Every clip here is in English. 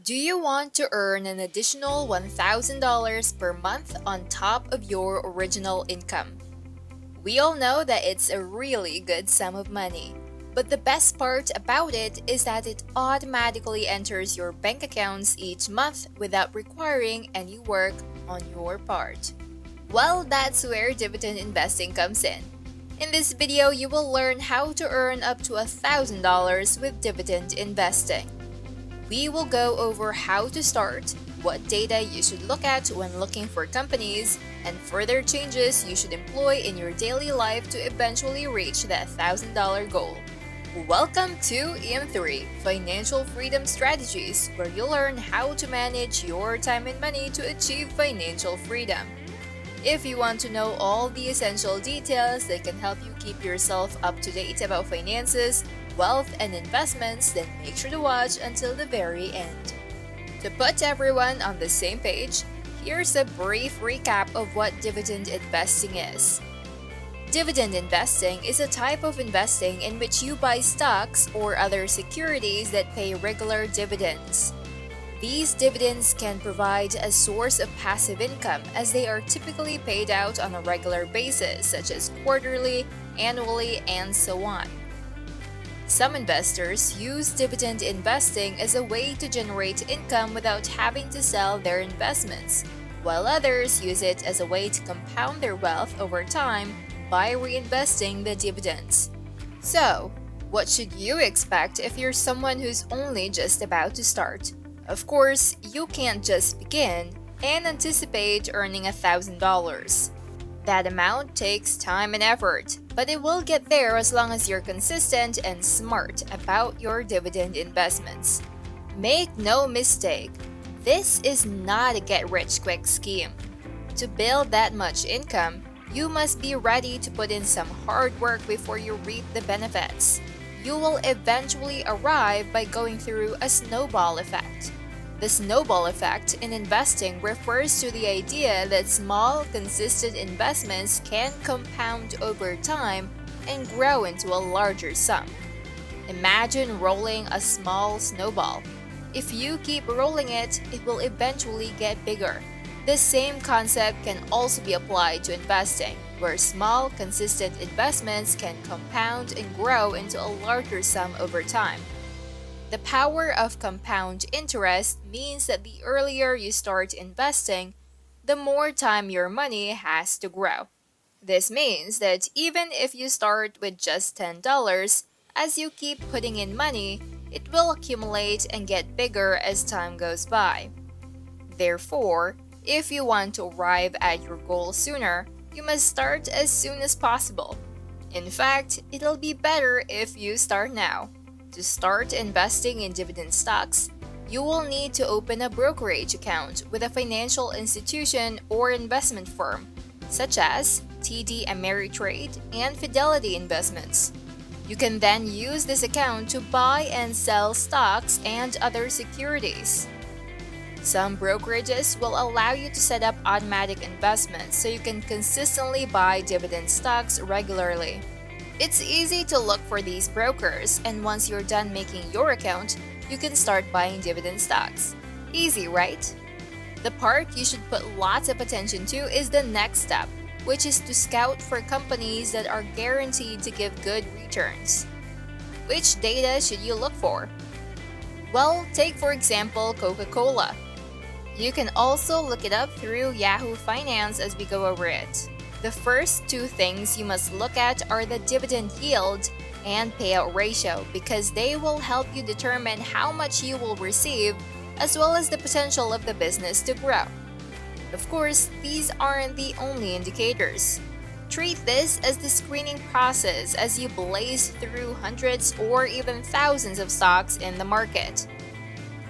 Do you want to earn an additional $1,000 per month on top of your original income? We all know that it's a really good sum of money, but the best part about it is that it automatically enters your bank accounts each month without requiring any work on your part. Well, that's where dividend investing comes in. In this video, you will learn how to earn up to $1,000 with dividend investing. We will go over how to start, what data you should look at when looking for companies, and further changes you should employ in your daily life to eventually reach that $1,000 goal. Welcome to EM3 Financial Freedom Strategies, where you'll learn how to manage your time and money to achieve financial freedom. If you want to know all the essential details that can help you keep yourself up to date about finances, wealth, and investments, then make sure to watch until the very end. To put everyone on the same page, here's a brief recap of what dividend investing is. Dividend investing is a type of investing in which you buy stocks or other securities that pay regular dividends. These dividends can provide a source of passive income as they are typically paid out on a regular basis, such as quarterly, annually, and so on. Some investors use dividend investing as a way to generate income without having to sell their investments, while others use it as a way to compound their wealth over time by reinvesting the dividends. So, what should you expect if you're someone who's only just about to start? Of course, you can't just begin and anticipate earning $1,000. That amount takes time and effort, but it will get there as long as you're consistent and smart about your dividend investments. Make no mistake, this is not a get-rich-quick scheme. To build that much income, you must be ready to put in some hard work before you reap the benefits. You will eventually arrive by going through a snowball effect. The snowball effect in investing refers to the idea that small, consistent investments can compound over time and grow into a larger sum. Imagine rolling a small snowball. If you keep rolling it, it will eventually get bigger. The same concept can also be applied to investing, where small, consistent investments can compound and grow into a larger sum over time. The power of compound interest means that the earlier you start investing, the more time your money has to grow. This means that even if you start with just $10, as you keep putting in money, it will accumulate and get bigger as time goes by. Therefore, if you want to arrive at your goal sooner, you must start as soon as possible. In fact, it'll be better if you start now. To start investing in dividend stocks, you will need to open a brokerage account with a financial institution or investment firm, such as TD Ameritrade and Fidelity Investments. You can then use this account to buy and sell stocks and other securities. Some brokerages will allow you to set up automatic investments so you can consistently buy dividend stocks regularly. It's easy to look for these brokers, and once you're done making your account, you can start buying dividend stocks. Easy, right? The part you should put lots of attention to is the next step, which is to scout for companies that are guaranteed to give good returns. Which data should you look for? Well, take for example Coca-Cola. You can also look it up through Yahoo Finance as we go over it. The first two things you must look at are the dividend yield and payout ratio, because they will help you determine how much you will receive as well as the potential of the business to grow. Of course, these aren't the only indicators. Treat this as the screening process as you blaze through hundreds or even thousands of stocks in the market.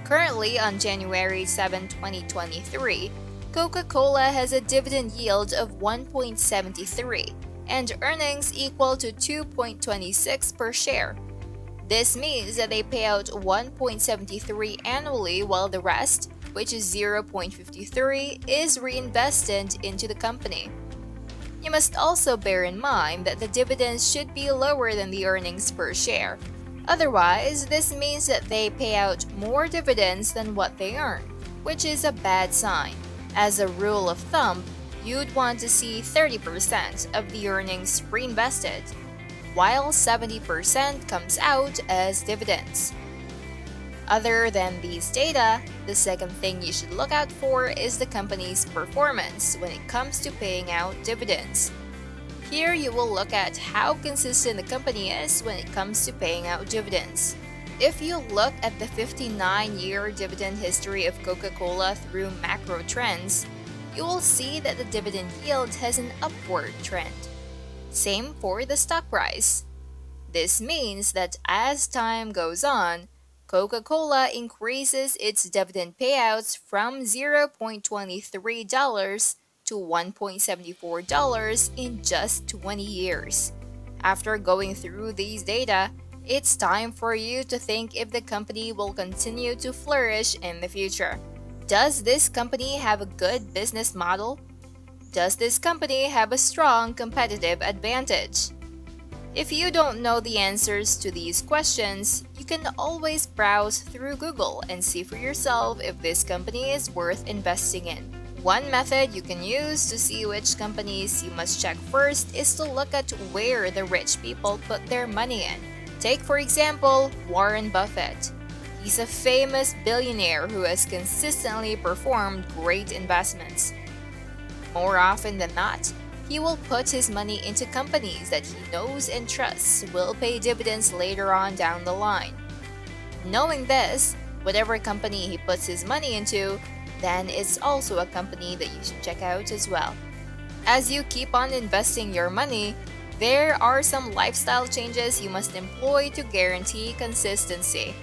Currently, on January 7, 2023, Coca-Cola has a dividend yield of 1.73 and earnings equal to 2.26 per share. This means that they pay out 1.73 annually, while the rest, which is 0.53, is reinvested into the company. You must also bear in mind that the dividends should be lower than the earnings per share. Otherwise, this means that they pay out more dividends than what they earn, which is a bad sign. As a rule of thumb, you'd want to see 30% of the earnings reinvested, while 70% comes out as dividends. Other than these data, the second thing you should look out for is the company's performance when it comes to paying out dividends. Here you will look at how consistent the company is when it comes to paying out dividends. If you look at the 59-year dividend history of Coca-Cola through macro trends, you will see that the dividend yield has an upward trend. Same for the stock price. This means that as time goes on, Coca-Cola increases its dividend payouts from $0.23 to $1.74 in just 20 years. After going through these data, it's time for you to think if the company will continue to flourish in the future. Does this company have a good business model? Does this company have a strong competitive advantage? If you don't know the answers to these questions, you can always browse through Google and see for yourself if this company is worth investing in. One method you can use to see which companies you must check first is to look at where the rich people put their money in. Take, for example, Warren Buffett. He's a famous billionaire who has consistently performed great investments. More often than not, he will put his money into companies that he knows and trusts will pay dividends later on down the line. Knowing this, whatever company he puts his money into, then it's also a company that you should check out as well. As you keep on investing your money, there are some lifestyle changes you must employ to guarantee consistency.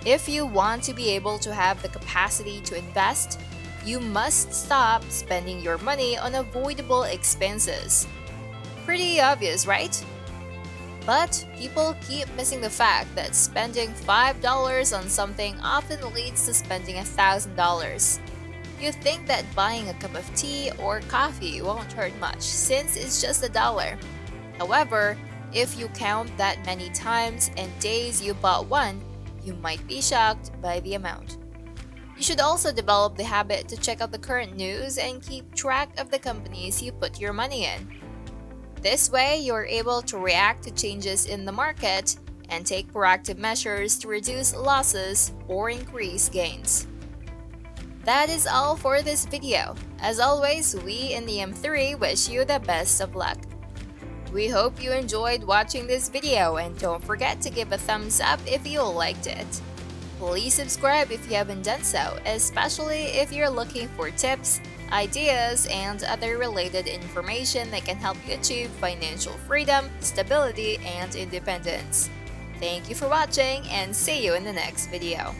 If you want to be able to have the capacity to invest, you must stop spending your money on avoidable expenses. Pretty obvious, right? But people keep missing the fact that spending $5 on something often leads to spending $1,000. You think that buying a cup of tea or coffee won't hurt much since it's just $1. However, if you count that many times and days you bought one, you might be shocked by the amount. You should also develop the habit to check out the current news and keep track of the companies you put your money in. This way, you're able to react to changes in the market and take proactive measures to reduce losses or increase gains. That is all for this video. As always, we in the EM3 wish you the best of luck. We hope you enjoyed watching this video and don't forget to give a thumbs up if you liked it. Please subscribe if you haven't done so, especially if you're looking for tips, ideas, and other related information that can help you achieve financial freedom, stability, and independence. Thank you for watching and see you in the next video.